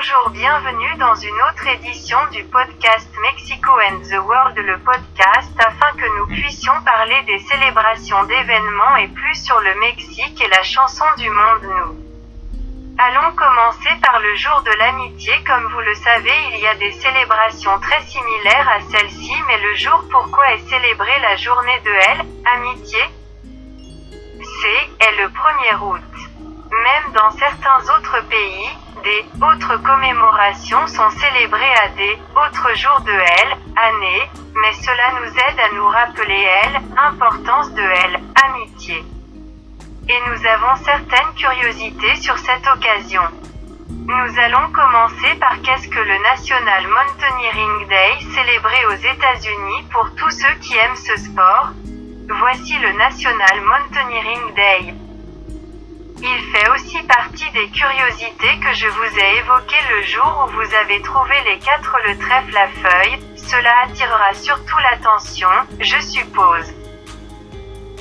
Bonjour, bienvenue dans une autre édition du podcast Mexico and the World, le podcast afin que nous puissions parler des célébrations d'événements et plus sur le Mexique et la chanson du monde nous. Allons commencer par le jour de l'amitié. Comme vous le savez, il y a des célébrations très similaires à celle-ci, mais le jour pourquoi est célébrée la journée de l'amitié est le 1er août. Même dans certains autres pays, des autres commémorations sont célébrées à des autres jours de l'année, mais cela nous aide à nous rappeler l'importance de l'amitié. Et nous avons certaines curiosités sur cette occasion. Nous allons commencer par qu'est-ce que le National Mountaineering Day, célébré aux États-Unis pour tous ceux qui aiment ce sport. Voici le National Mountaineering Day. Il fait aussi partie des curiosités que je vous ai évoquées le jour où vous avez trouvé les 4 le trèfle à feuilles. Cela attirera surtout l'attention, je suppose,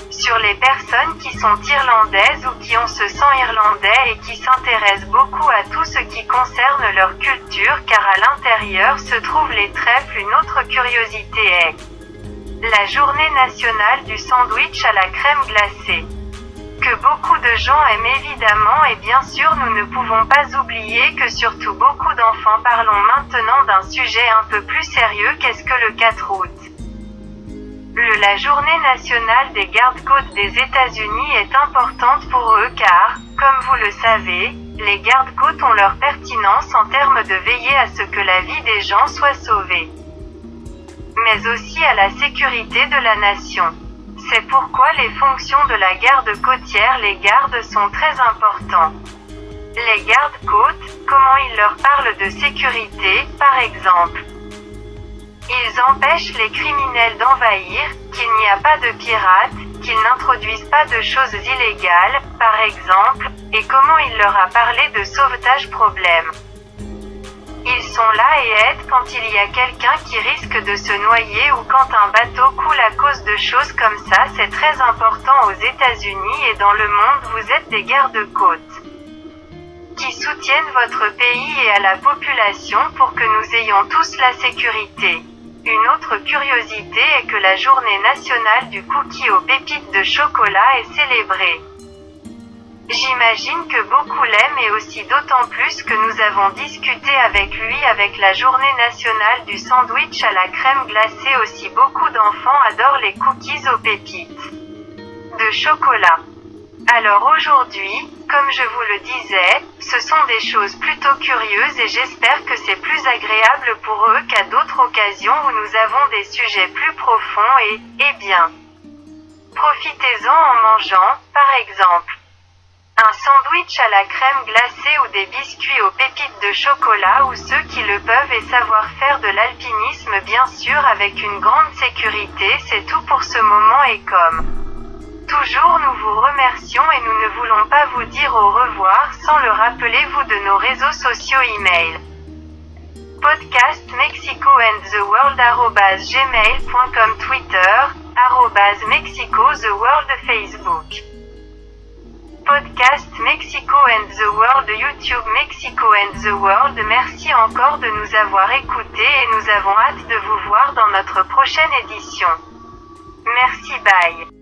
sur les personnes qui sont irlandaises ou qui ont ce sang irlandais et qui s'intéressent beaucoup à tout ce qui concerne leur culture, car à l'intérieur se trouvent les trèfles. Une autre curiosité est la journée nationale du sandwich à la crème glacée, que beaucoup de gens aiment évidemment, et bien sûr nous ne pouvons pas oublier que surtout beaucoup d'enfants. Parlons maintenant d'un sujet un peu plus sérieux. Qu'est-ce que le 4 août? La journée nationale des gardes-côtes des États-Unis est importante pour eux car, comme vous le savez, les gardes-côtes ont leur pertinence en termes de veiller à ce que la vie des gens soit sauvée, mais aussi à la sécurité de la nation. C'est pourquoi les fonctions de la garde côtière, les gardes, sont très importants. Les gardes-côtes, comment ils leur parlent de sécurité, par exemple. Ils empêchent les criminels d'envahir, qu'il n'y a pas de pirates, qu'ils n'introduisent pas de choses illégales, par exemple, et comment il leur a parlé de sauvetage problème. Ils sont là et aident quand il y a quelqu'un qui risque de se noyer ou quand un bateau coule à cause de choses comme ça. C'est très important aux États-Unis et dans le monde. Vous êtes des gardes-côtes qui soutiennent votre pays et à la population pour que nous ayons tous la sécurité. Une autre curiosité est que la journée nationale du cookie aux pépites de chocolat est célébrée. J'imagine que beaucoup l'aiment et aussi d'autant plus que nous avons discuté avec lui avec la journée nationale du sandwich à la crème glacée aussi. Beaucoup d'enfants adorent les cookies aux pépites de chocolat. Alors aujourd'hui, comme je vous le disais, ce sont des choses plutôt curieuses et j'espère que c'est plus agréable pour eux qu'à d'autres occasions où nous avons des sujets plus profonds et bien, profitez-en en mangeant, par exemple, un sandwich à la crème glacée ou des biscuits aux pépites de chocolat, ou ceux qui le peuvent et savoir faire de l'alpinisme bien sûr avec une grande sécurité. C'est tout pour ce moment et comme toujours nous vous remercions et nous ne voulons pas vous dire au revoir sans le rappelez-vous de nos réseaux sociaux email. Podcast Mexico and the World @gmail.com, Twitter @Mexico the World, Facebook Podcast Mexico and the World, YouTube Mexico and the World. Merci encore de nous avoir écoutés et nous avons hâte de vous voir dans notre prochaine édition. Merci, bye.